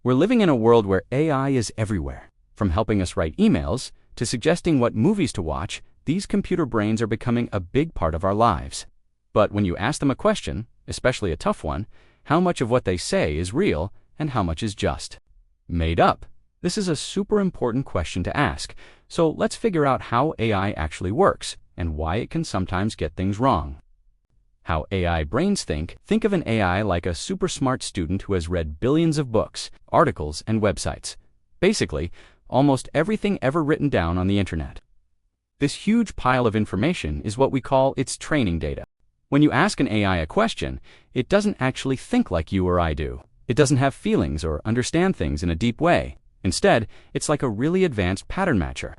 We're living in a world where AI is everywhere. From helping us write emails to suggesting what movies to watch, these computer brains are becoming a big part of our lives. But when you ask them a question, especially a tough one, how much of what they say is real and how much is just made up? This is a super important question to ask. So let's figure out how AI actually works and why it can sometimes get things wrong. How AI brains think. Think of an AI like a super smart student who has read billions of books, articles, and websites. Basically, almost everything ever written down on the internet. This huge pile of information is what we call its training data. When you ask an AI a question, it doesn't actually think like you or I do. It doesn't have feelings or understand things in a deep way. Instead, it's like a really advanced pattern matcher.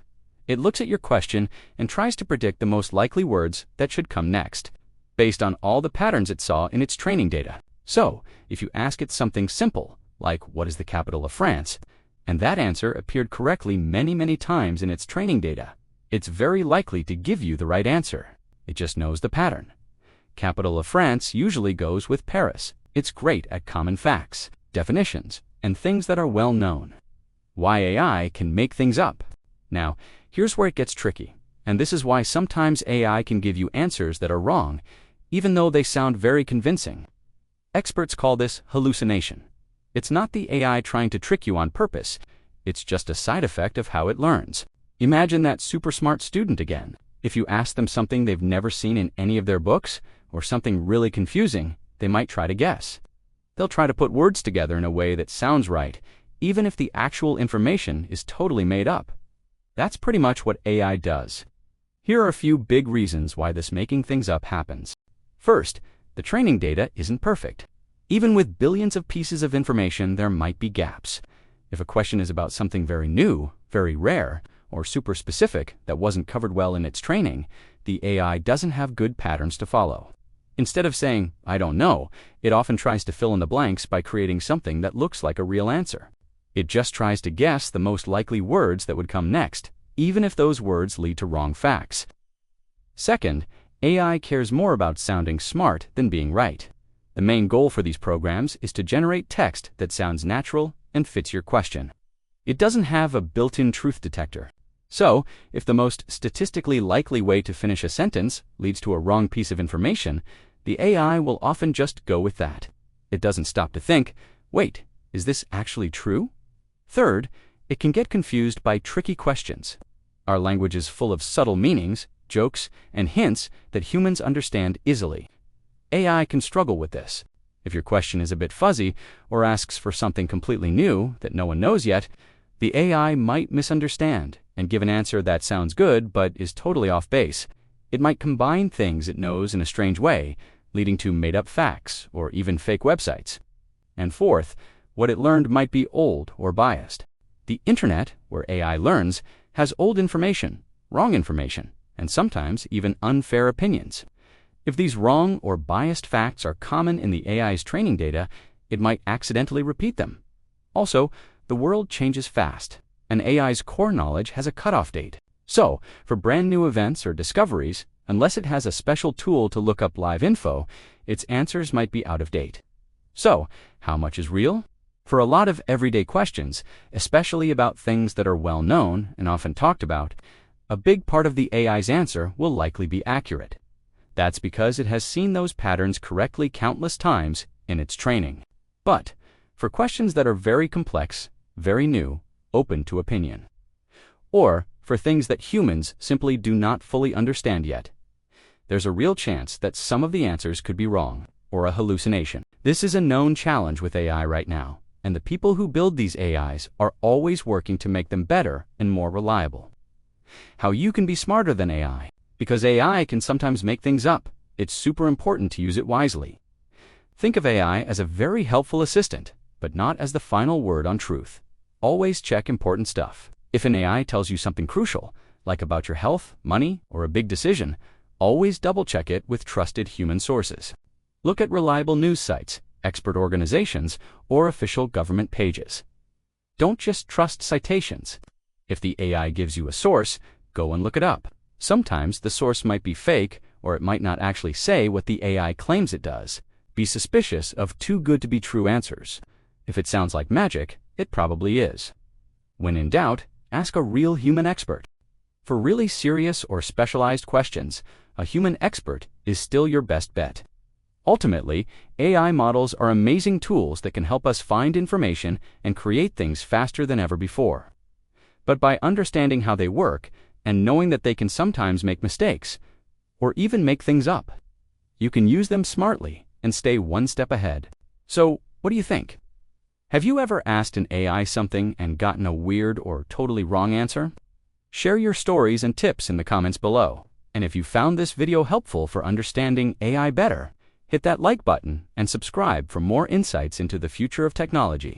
It looks at your question and tries to predict the most likely words that should come next, based on all the patterns it saw in its training data. So, if you ask it something simple, like what is the capital of France, and that answer appeared correctly many times in its training data, it's very likely to give you the right answer. It just knows the pattern. Capital of France usually goes with Paris. It's great at common facts, definitions, and things that are well known. Why AI can make things up. Now, here's where it gets tricky, and this is why sometimes AI can give you answers that are wrong, even though they sound very convincing. Experts call this hallucination. It's not the AI trying to trick you on purpose. It's just a side effect of how it learns. Imagine that super smart student again. If you ask them something they've never seen in any of their books, or something really confusing, they might try to guess. They'll try to put words together in a way that sounds right, even if the actual information is totally made up. That's pretty much what AI does. Here are a few big reasons why this making things up happens. First, the training data isn't perfect. Even with billions of pieces of information, there might be gaps. If a question is about something very new, very rare, or super specific that wasn't covered well in its training, the AI doesn't have good patterns to follow. Instead of saying, "I don't know," it often tries to fill in the blanks by creating something that looks like a real answer. It just tries to guess the most likely words that would come next, even if those words lead to wrong facts. Second, AI cares more about sounding smart than being right. The main goal for these programs is to generate text that sounds natural and fits your question. It doesn't have a built-in truth detector. So, if the most statistically likely way to finish a sentence leads to a wrong piece of information, the AI will often just go with that. It doesn't stop to think, wait, is this actually true? Third, it can get confused by tricky questions. Our language is full of subtle meanings, jokes, and hints that humans understand easily. AI can struggle with this. If your question is a bit fuzzy or asks for something completely new that no one knows yet, the AI might misunderstand and give an answer that sounds good but is totally off base. It might combine things it knows in a strange way, leading to made-up facts or even fake websites. And fourth, what it learned might be old or biased. The internet, where AI learns, has old information, wrong information, and sometimes even unfair opinions. If these wrong or biased facts are common in the AI's training data, it might accidentally repeat them. Also, the world changes fast, and AI's core knowledge has a cutoff date. So, for brand new events or discoveries, unless it has a special tool to look up live info, its answers might be out of date. So, how much is real? For a lot of everyday questions, especially about things that are well known and often talked about, a big part of the AI's answer will likely be accurate. That's because it has seen those patterns correctly countless times in its training. But, for questions that are very complex, very new, open to opinion, or for things that humans simply do not fully understand yet, there's a real chance that some of the answers could be wrong or a hallucination. This is a known challenge with AI right now, and the people who build these AIs are always working to make them better and more reliable. How you can be smarter than AI. Because AI can sometimes make things up, it's super important to use it wisely. Think of AI as a very helpful assistant, but not as the final word on truth. Always check important stuff. If an AI tells you something crucial, like about your health, money, or a big decision, always double-check it with trusted human sources. Look at reliable news sites, expert organizations, or official government pages. Don't just trust citations. If the AI gives you a source, go and look it up. Sometimes the source might be fake, or it might not actually say what the AI claims it does. Be suspicious of too good to be true answers. If it sounds like magic, it probably is. When in doubt, ask a real human expert. For really serious or specialized questions, a human expert is still your best bet. Ultimately, AI models are amazing tools that can help us find information and create things faster than ever before. But by understanding how they work and knowing that they can sometimes make mistakes, or even make things up, you can use them smartly and stay one step ahead. So, what do you think? Have you ever asked an AI something and gotten a weird or totally wrong answer? Share your stories and tips in the comments below. And if you found this video helpful for understanding AI better, hit that like button and subscribe for more insights into the future of technology.